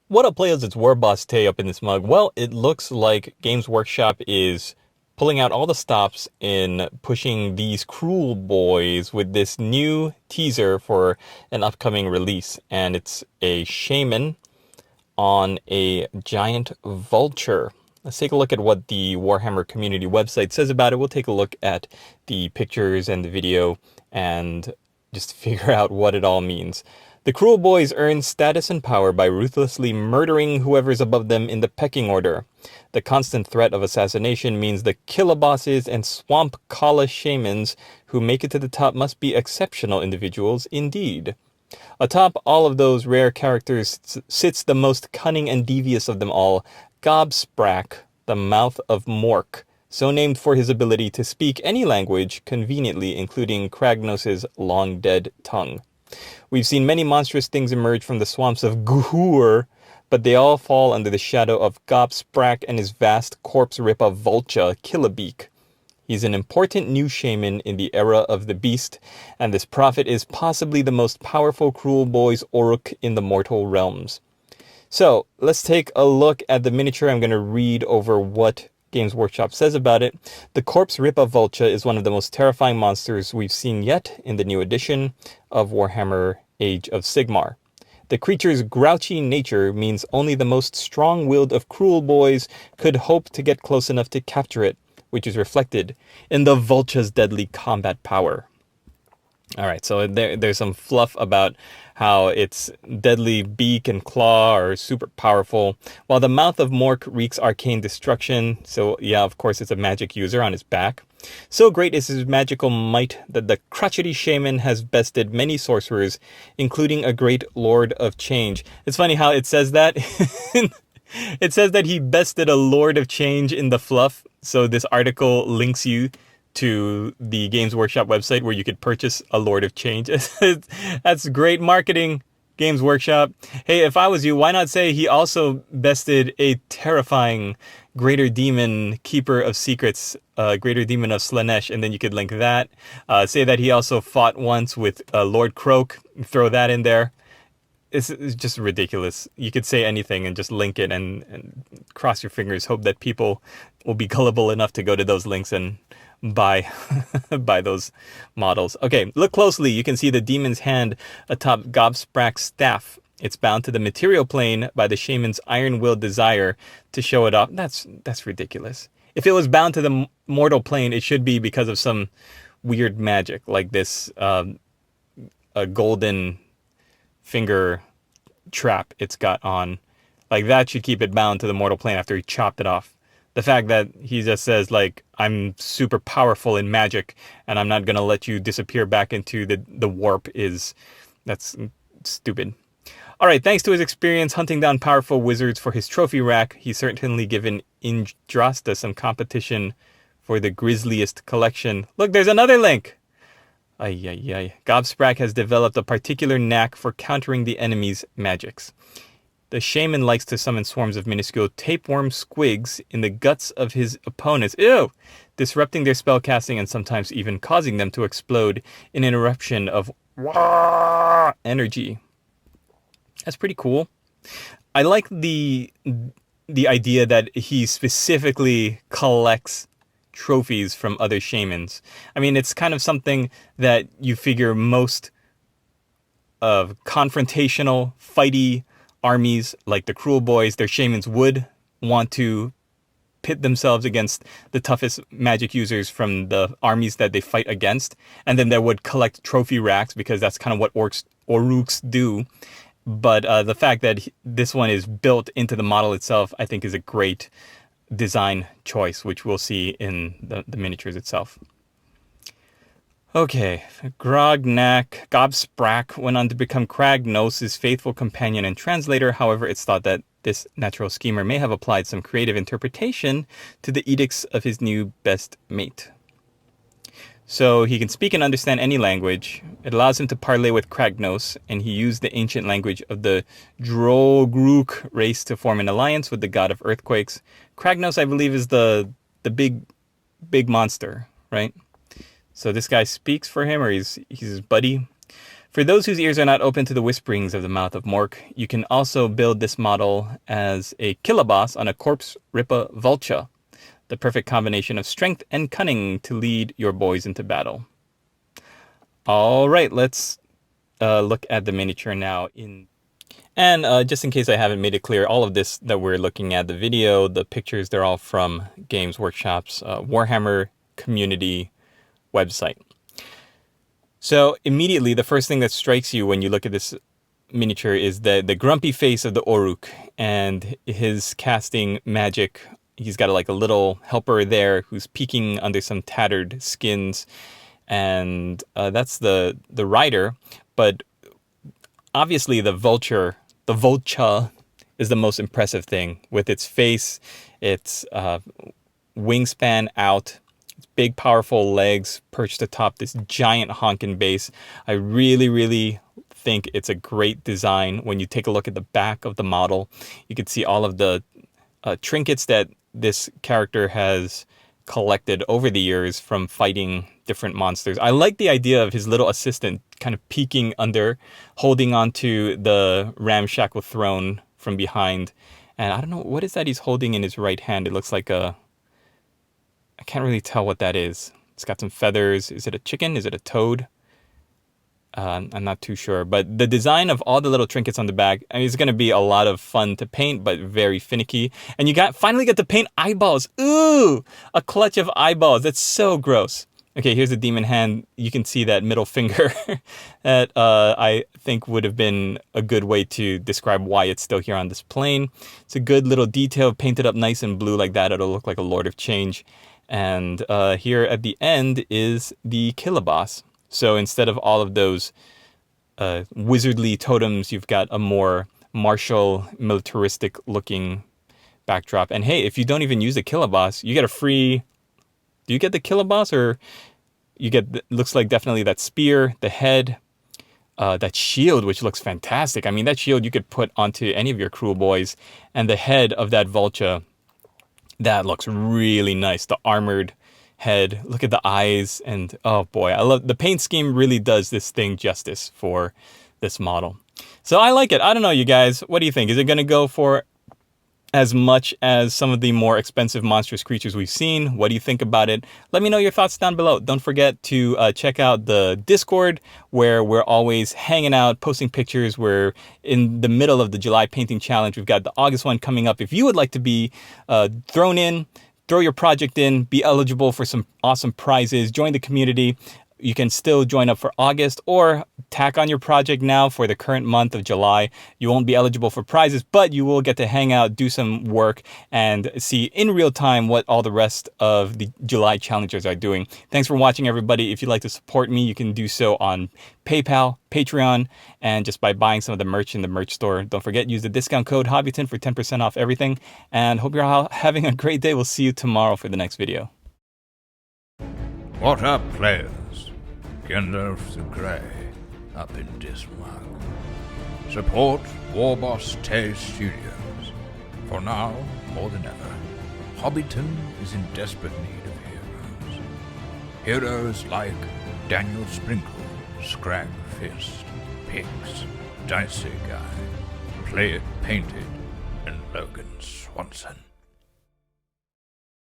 What up, players? It's Warboss Tay up in this mug. Well, it looks like Games Workshop is pulling out all the stops in pushing these Kruleboyz with this new teaser for an upcoming release. And it's a shaman on a giant vulture. Let's take a look at what the Warhammer community website says about it. We'll take a look at the pictures and the video and just figure out what it all means. The Kruleboyz earn status and power by ruthlessly murdering whoever's above them in the pecking order. The constant threat of assassination means the Killabosses and Swamp Kala shamans who make it to the top must be exceptional individuals indeed. Atop all of those rare characters sits the most cunning and devious of them all, Gobsprakk, the mouth of Mork, so named for his ability to speak any language conveniently, including Kragnos' long-dead tongue. We've seen many monstrous things emerge from the swamps of Guhur, but they all fall under the shadow of Gobsprakk and his vast corpse ripper vulture, Killabeak. He's an important new shaman in the era of the beast, and this prophet is possibly the most powerful Kruleboyz Orc in the mortal realms. So, let's take a look at the miniature. I'm going to read over what Games Workshop says about it. The Corpse Ripper Vulture is one of the most terrifying monsters we've seen yet in the new edition of Warhammer Age of Sigmar. The creature's grouchy nature means only the most strong-willed of Kruleboyz could hope to get close enough to capture it, which is reflected in the vulture's deadly combat power. Alright, so there's some fluff about how its deadly beak and claw are super powerful, while the mouth of Mork wreaks arcane destruction. So yeah, of course it's a magic user on his back. So great is his magical might that the crotchety shaman has bested many sorcerers, including a great Lord of Change. It's funny how it says that. It says that he bested a Lord of Change in the fluff. So this article links you to the Games Workshop website where you could purchase a Lord of Change. That's great marketing, Games Workshop. Hey, if I was you, why not say he also bested a terrifying Greater Demon, Keeper of Secrets, Greater Demon of Slaanesh, and then you could link that. Say that he also fought once with Lord Croak, throw that in there. It's just ridiculous. You could say anything and just link it and cross your fingers, hope that people will be gullible enough to go to those links and buy buy those models. Okay, look closely. You can see the demon's hand atop Gobsprack's staff. It's bound to the material plane by the shaman's iron-willed desire to show it off. That's ridiculous. If it was bound to the mortal plane, it should be because of some weird magic, like this a golden finger trap it's got on. Like that should keep it bound to the mortal plane after he chopped it off. The fact that he just says, like, I'm super powerful in magic and I'm not going to let you disappear back into the warp that's stupid. All right, thanks to his experience hunting down powerful wizards for his trophy rack, he's certainly given Indrasta some competition for the grisliest collection. Look, there's another link. Ay, ay, ay. Gobsprakk has developed a particular knack for countering the enemy's magics. The shaman likes to summon swarms of minuscule tapeworm squigs in the guts of his opponents, disrupting their spellcasting and sometimes even causing them to explode in an eruption of energy. That's pretty cool. I like the idea that he specifically collects trophies from other shamans. I mean, it's kind of something that you figure most of confrontational, fighty armies like the Kruleboyz, their shamans would want to pit themselves against the toughest magic users from the armies that they fight against, and then they would collect trophy racks because that's kind of what Oruks do. But the fact that this one is built into the model itself, I think, is a great design choice, which we'll see in the miniatures itself. Okay, Gobsprakk went on to become Kragnos' faithful companion and translator. However, it's thought that this natural schemer may have applied some creative interpretation to the edicts of his new best mate. So he can speak and understand any language. It allows him to parley with Kragnos, and he used the ancient language of the Drogruk race to form an alliance with the god of earthquakes. Kragnos, I believe, is the big monster, right? So this guy speaks for him, or he's his buddy. For those whose ears are not open to the whisperings of the mouth of Mork, you can also build this model as a Kiloboss on a Corpse Rippa Vulture, the perfect combination of strength and cunning to lead your boys into battle. All right, let's look at the miniature now. And just in case I haven't made it clear, all of this that we're looking at, the video, the pictures, they're all from Games Workshop's Warhammer community website. So immediately, the first thing that strikes you when you look at this miniature is the grumpy face of the Orruk and his casting magic. He's got like a little helper there who's peeking under some tattered skins, and that's the rider. But obviously the vulture is the most impressive thing, with its face, its wingspan out, its big powerful legs perched atop this giant honkin' base. I really think it's a great design. When you take a look at the back of the model, you can see all of the trinkets that this character has collected over the years from fighting different monsters. I like the idea of his little assistant kind of peeking under, holding onto the ramshackle throne from behind. And I don't know, what is that he's holding in his right hand? It looks like I can't really tell what that is. It's got some feathers. Is it a chicken? Is it a toad? I'm not too sure. But the design of all the little trinkets on the back, I mean, it's going to be a lot of fun to paint, but very finicky. And you finally get to paint eyeballs. Ooh, a clutch of eyeballs. That's so gross. Okay, here's the demon hand. You can see that middle finger that I think would have been a good way to describe why it's still here on this plane. It's a good little detail, painted up nice and blue like that. It'll look like a Lord of Change. And here at the end is the Kiloboss. So instead of all of those wizardly totems, you've got a more martial, militaristic looking backdrop. And hey, if you don't even use the Kiloboss, you get a free... Do you get the Kiloboss, or you get, looks like definitely that spear, the head, that shield, which looks fantastic. I mean, that shield you could put onto any of your Kruleboyz, and the head of that vulture, that looks really nice. The armored head, look at the eyes, and oh boy, I love the paint scheme. Really does this thing justice for this model. So I like it. I don't know, you guys, what do you think? Is it going to go for as much as some of the more expensive monstrous creatures we've seen? What do you think about it? Let me know your thoughts down below. Don't forget to check out the Discord, where we're always hanging out, posting pictures. We're in the middle of the July painting challenge. We've got the August one coming up. If you would like to be thrown in, throw your project in, be eligible for some awesome prizes, join the community, you can still join up for August, or tack on your project now for the current month of July. You won't be eligible for prizes, but you will get to hang out, do some work, and see in real time what all the rest of the July challengers are doing. Thanks for watching, everybody. If you'd like to support me, you can do so on PayPal, Patreon, and just by buying some of the merch in the merch store. Don't forget, use the discount code Hobbiton for 10% off everything. And hope you're all having a great day. We'll see you tomorrow for the next video. What up, players? Gandalf the Grey up in Dismark. Support Warboss Tay Studios. For now, more than ever, Hobbiton is in desperate need of heroes. Heroes like Daniel Sprinkle, Scrag Fist, Pix, Dicey Guy, Play It Painted, and Logan Swanson.